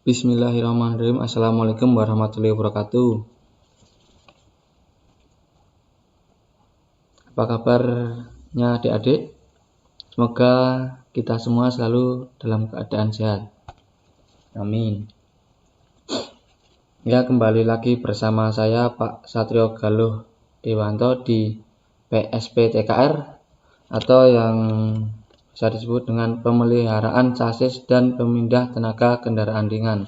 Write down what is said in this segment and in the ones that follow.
Bismillahirrahmanirrahim. Assalamualaikum warahmatullahi wabarakatuh. Apa kabarnya adik-adik? Semoga kita semua selalu dalam keadaan sehat. Amin. Ya, kembali lagi bersama saya Pak Satrio Galuh Dewanto di PSP TKR atau yang bisa disebut dengan pemeliharaan sasis dan pemindah tenaga kendaraan ringan.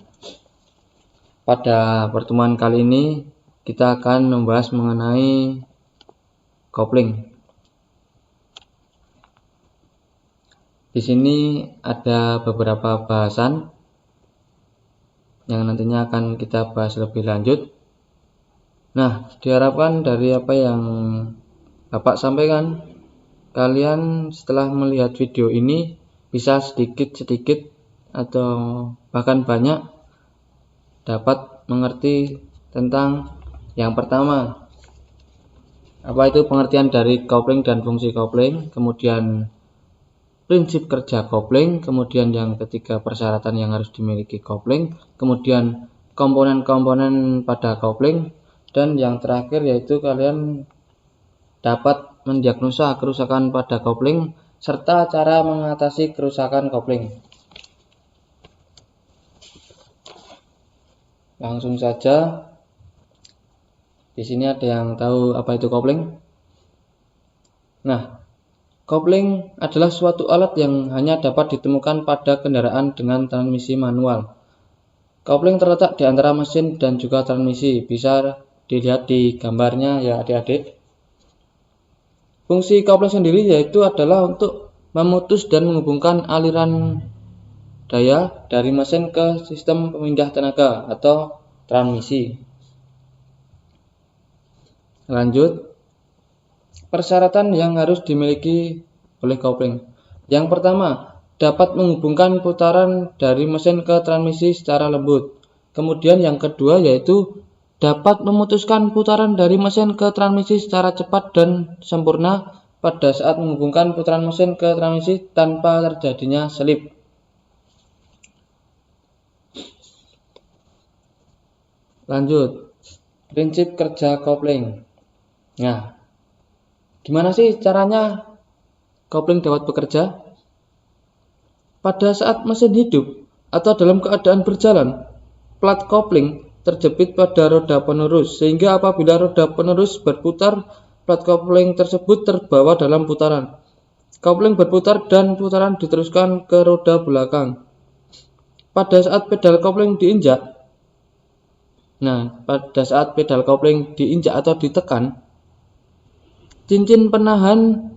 Pada pertemuan kali ini kita akan membahas mengenai kopling. Di sini ada beberapa bahasan yang nantinya akan kita bahas lebih lanjut. Nah, diharapkan dari apa yang Bapak sampaikan, kalian setelah melihat video ini bisa sedikit-sedikit atau bahkan banyak dapat mengerti tentang yang pertama, apa itu pengertian dari kopling dan fungsi kopling, kemudian prinsip kerja kopling, kemudian yang ketiga persyaratan yang harus dimiliki kopling, kemudian komponen-komponen pada kopling, dan yang terakhir yaitu kalian dapat mendiagnosa kerusakan pada kopling serta cara mengatasi kerusakan kopling. Langsung saja. Di sini ada yang tahu apa itu kopling? Nah, kopling adalah suatu alat yang hanya dapat ditemukan pada kendaraan dengan transmisi manual. Kopling terletak di antara mesin dan juga transmisi. Bisa dilihat di gambarnya ya adik-adik. Fungsi kopling sendiri yaitu adalah untuk memutus dan menghubungkan aliran daya dari mesin ke sistem pemindah tenaga atau transmisi. Lanjut, persyaratan yang harus dimiliki oleh kopling. Yang pertama, dapat menghubungkan putaran dari mesin ke transmisi secara lembut. Kemudian yang kedua yaitu dapat memutuskan putaran dari mesin ke transmisi secara cepat dan sempurna pada saat menghubungkan putaran mesin ke transmisi tanpa terjadinya selip. Lanjut, prinsip kerja kopling. Nah, gimana sih caranya kopling dapat bekerja? Pada saat mesin hidup atau dalam keadaan berjalan, plat kopling terjepit pada roda penerus, sehingga apabila roda penerus berputar, plat kopling tersebut terbawa dalam putaran. Kopling berputar dan putaran diteruskan ke roda belakang. Pada saat pedal kopling diinjak, atau ditekan, cincin penahan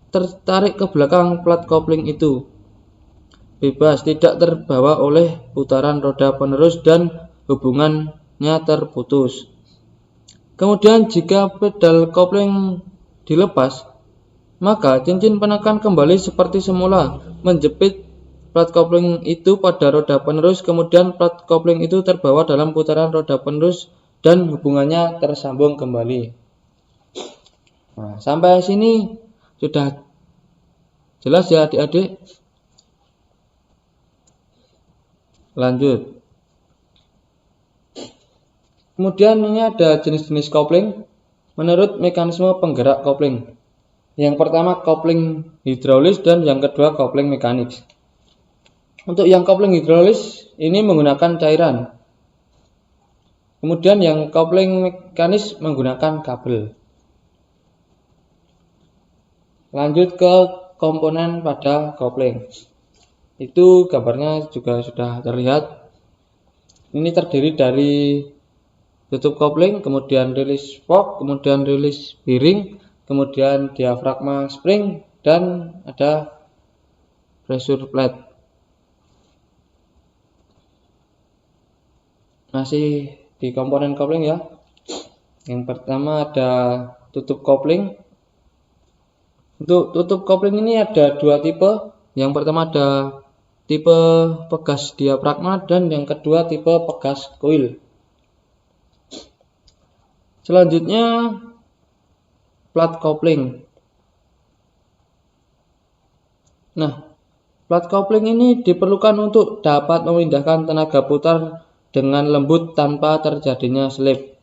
tertarik ke belakang plat kopling itu. Bebas, tidak terbawa oleh putaran roda penerus dan hubungannya terputus. Kemudian jika pedal kopling dilepas, maka cincin penekan kembali seperti semula, menjepit plat kopling itu pada roda penerus, kemudian plat kopling itu terbawa dalam putaran roda penerus dan hubungannya tersambung kembali. Nah, sampai sini sudah jelas ya adik-adik? Lanjut. Kemudian ini ada jenis-jenis kopling menurut mekanisme penggerak kopling. Yang pertama kopling hidraulis dan yang kedua kopling mekanis. Untuk yang kopling hidraulis ini menggunakan cairan. Kemudian yang kopling mekanis menggunakan kabel. Lanjut ke komponen pada kopling. Itu gambarnya juga sudah terlihat. Ini terdiri dari tutup kopling, kemudian rilis fork, kemudian rilis bearing, kemudian diafragma spring, dan ada pressure plate. Masih di komponen kopling ya. Yang pertama ada tutup kopling. Untuk tutup kopling ini ada dua tipe. Yang pertama ada tipe pegas diafragma dan yang kedua tipe pegas coil. Selanjutnya plat kopling. Nah, Plat kopling ini diperlukan untuk dapat memindahkan tenaga putar dengan lembut tanpa terjadinya slip.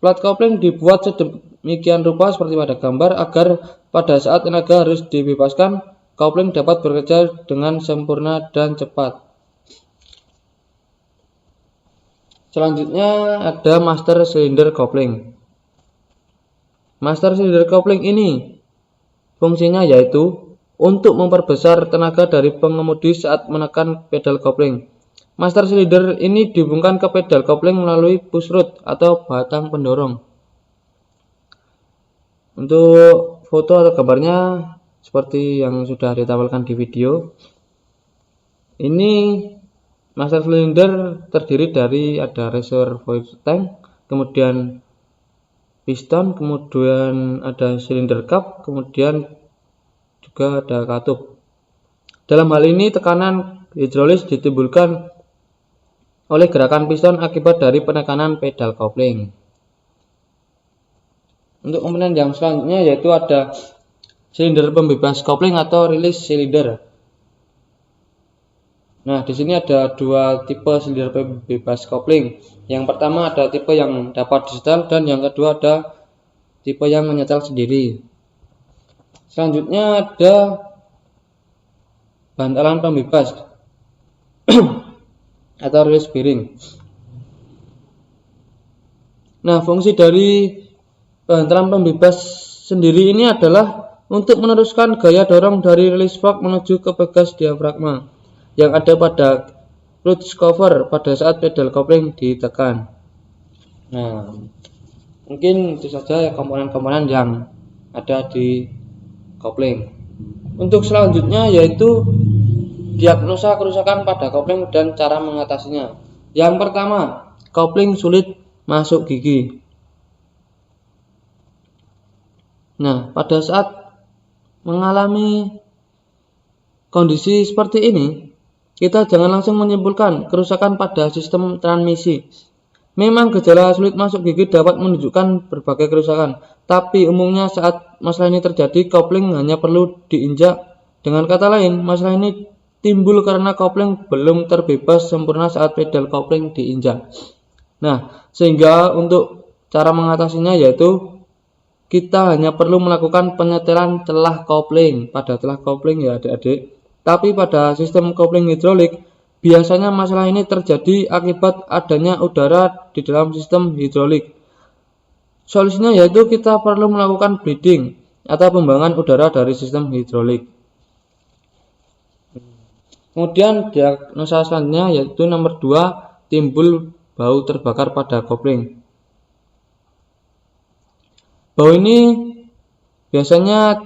Plat kopling dibuat sedemikian rupa seperti pada gambar agar pada saat tenaga harus dibebaskan, kopling dapat bekerja dengan sempurna dan cepat. Selanjutnya ada master cylinder kopling. Master cylinder kopling ini fungsinya yaitu untuk memperbesar tenaga dari pengemudi saat menekan pedal kopling. Master cylinder ini dihubungkan ke pedal kopling melalui push rod atau batang pendorong. Untuk foto atau gambarnya seperti yang sudah ditampilkan di video. Ini master cylinder terdiri dari ada reservoir tank, kemudian piston, kemudian ada cylinder cup, kemudian juga ada katup. Dalam hal ini tekanan hidrolis ditimbulkan oleh gerakan piston akibat dari penekanan pedal kopling. Untuk komponen yang selanjutnya yaitu ada silinder pembebas kopling atau release cylinder. Nah, di sini ada dua tipe silinder pembebas kopling. Yang pertama ada tipe yang dapat disetel dan yang kedua ada tipe yang menyetel sendiri. Selanjutnya ada bantalan pembebas atau release bearing. Nah, fungsi dari bantalan pembebas sendiri ini adalah untuk meneruskan gaya dorong dari release fork menuju ke pegas diafragma yang ada pada clutch cover pada saat pedal kopling ditekan. Nah, mungkin itu saja komponen-komponen yang ada di kopling. Untuk selanjutnya yaitu diagnosa kerusakan pada kopling dan cara mengatasinya. Yang pertama, kopling sulit masuk gigi. Nah, pada saat mengalami kondisi seperti ini, kita jangan langsung menyimpulkan kerusakan pada sistem transmisi. Memang gejala sulit masuk gigi dapat menunjukkan berbagai kerusakan, tapi umumnya saat masalah ini terjadi, kopling hanya perlu diinjak. Dengan kata lain, masalah ini timbul karena kopling belum terbebas sempurna saat pedal kopling diinjak. Nah, sehingga untuk cara mengatasinya yaitu kita hanya perlu melakukan penyetelan celah kopling pada celah kopling ya adik-adik. Tapi pada sistem kopling hidrolik, biasanya masalah ini terjadi akibat adanya udara di dalam sistem hidrolik. Solusinya yaitu kita perlu melakukan bleeding atau pembuangan udara dari sistem hidrolik. Kemudian diagnosa selanjutnya yaitu nomor 2, timbul bau terbakar pada kopling. Bau ini biasanya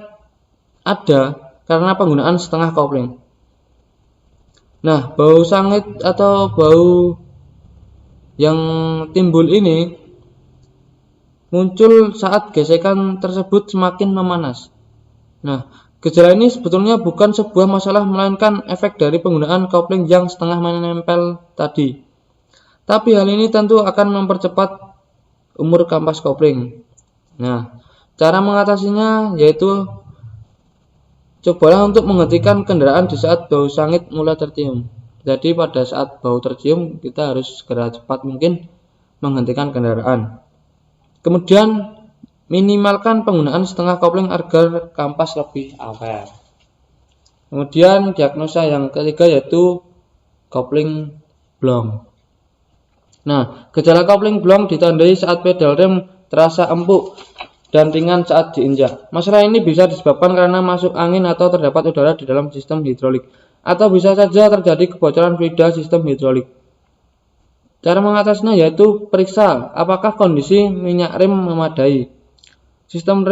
ada karena penggunaan setengah kopling. Nah, bau sangit atau bau yang timbul ini muncul saat gesekan tersebut semakin memanas. Nah, gejala ini sebetulnya bukan sebuah masalah melainkan efek dari penggunaan kopling yang setengah menempel tadi. Tapi hal ini tentu akan mempercepat umur kampas kopling. Nah, cara mengatasinya yaitu cobalah untuk menghentikan kendaraan di saat bau sangit mulai tercium. Jadi pada saat bau tercium kita harus segera cepat mungkin menghentikan kendaraan. Kemudian minimalkan penggunaan setengah kopling agar kampas lebih awet. Kemudian diagnosa yang ketiga yaitu kopling blong. Nah, gejala kopling blong ditandai saat pedal rem terasa empuk dan ringan saat diinjak. Masalah ini bisa disebabkan karena masuk angin atau terdapat udara di dalam sistem hidrolik, atau bisa saja terjadi kebocoran fluida sistem hidrolik. Cara mengatasinya yaitu periksa apakah kondisi minyak rem memadai. Sistem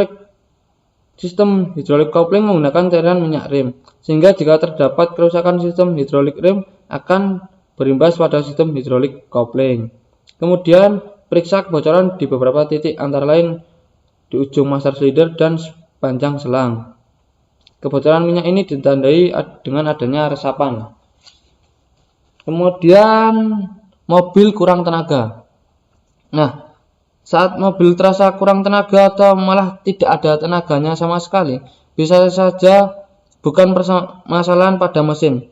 hidrolik kopling menggunakan cairan minyak rem, sehingga jika terdapat kerusakan sistem hidrolik rem akan berimbas pada sistem hidrolik kopling. Kemudian periksa kebocoran di beberapa titik antara lain di ujung master cylinder dan sepanjang selang. Kebocoran minyak ini ditandai dengan adanya resapan. Kemudian mobil kurang tenaga. Nah, saat mobil terasa kurang tenaga atau malah tidak ada tenaganya sama sekali, bisa saja bukan permasalahan pada mesin.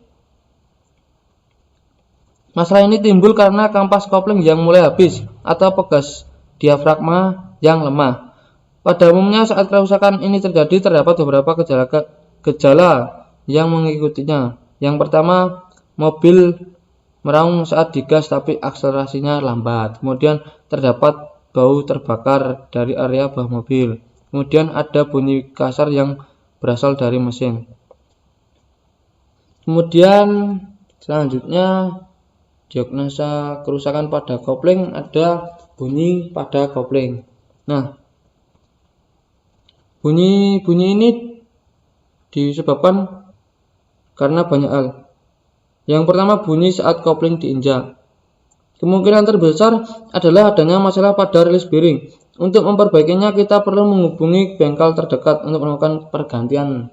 Masalah ini timbul karena kampas kopling yang mulai habis atau pegas diafragma yang lemah. Pada umumnya saat kerusakan ini terjadi terdapat beberapa gejala yang mengikutinya. Yang pertama, mobil meraung saat digas tapi akselerasinya lambat. Kemudian terdapat bau terbakar dari area bawah mobil. Kemudian ada bunyi kasar yang berasal dari mesin. Kemudian selanjutnya diagnosa kerusakan pada kopling, ada bunyi pada kopling. Nah, bunyi ini disebabkan karena banyak hal. Yang pertama, bunyi saat kopling diinjak. Kemungkinan terbesar adalah adanya masalah pada rilis bearing. Untuk memperbaikinya kita perlu menghubungi bengkel terdekat untuk melakukan pergantian.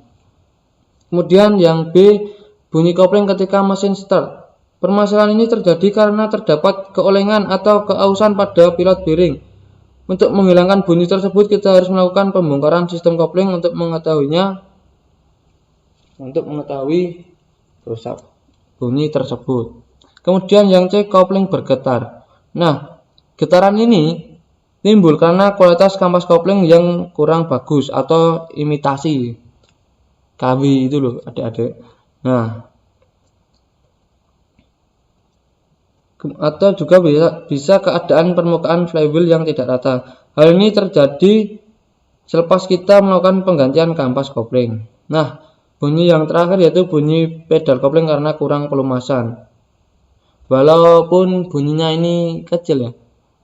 Kemudian yang B, bunyi kopling ketika mesin start. Permasalahan ini terjadi karena terdapat keolengan atau keausan pada pilot bearing. Untuk menghilangkan bunyi tersebut kita harus melakukan pembongkaran sistem kopling untuk mengetahui rusak bunyi tersebut. Kemudian yang C, kopling bergetar. Nah, getaran ini timbul karena kualitas kampas kopling yang kurang bagus atau imitasi KW itu loh adik-adik. Nah, atau juga bisa keadaan permukaan flywheel yang tidak rata. Hal ini terjadi selepas kita melakukan penggantian kampas kopling. Nah, bunyi yang terakhir yaitu bunyi pedal kopling karena kurang pelumasan. Walaupun bunyinya ini kecil ya,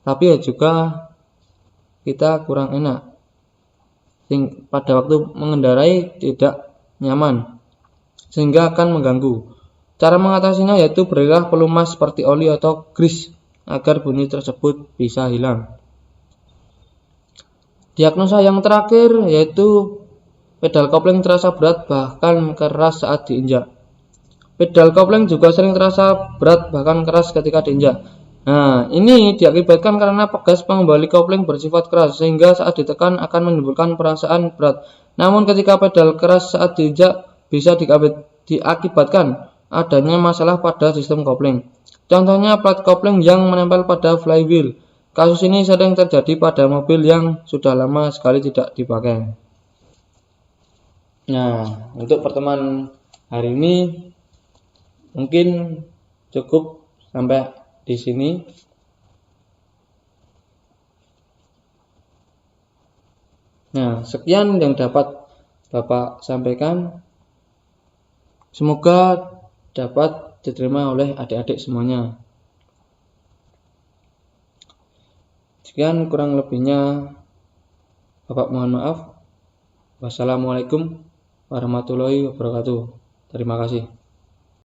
tapi ya juga kita kurang enak. Pada waktu mengendarai tidak nyaman, sehingga akan mengganggu. Cara mengatasinya yaitu berilah pelumas seperti oli atau grease agar bunyi tersebut bisa hilang. Diagnosa yang terakhir yaitu pedal kopling terasa berat bahkan keras saat diinjak. Pedal kopling juga sering terasa berat bahkan keras ketika diinjak. Nah, ini diakibatkan karena pegas pengembali kopling bersifat keras sehingga saat ditekan akan menimbulkan perasaan berat. Namun ketika pedal keras saat diinjak bisa diakibatkan adanya masalah pada sistem kopling. Contohnya plat kopling yang menempel pada flywheel. Kasus ini sering terjadi pada mobil yang sudah lama sekali tidak dipakai. Nah, untuk pertemuan hari ini mungkin cukup sampai di sini. Nah, sekian yang dapat Bapak sampaikan. Semoga dapat diterima oleh adik-adik semuanya. Sekian, kurang lebihnya Bapak mohon maaf. Wassalamualaikum warahmatullahi wabarakatuh. Terima kasih.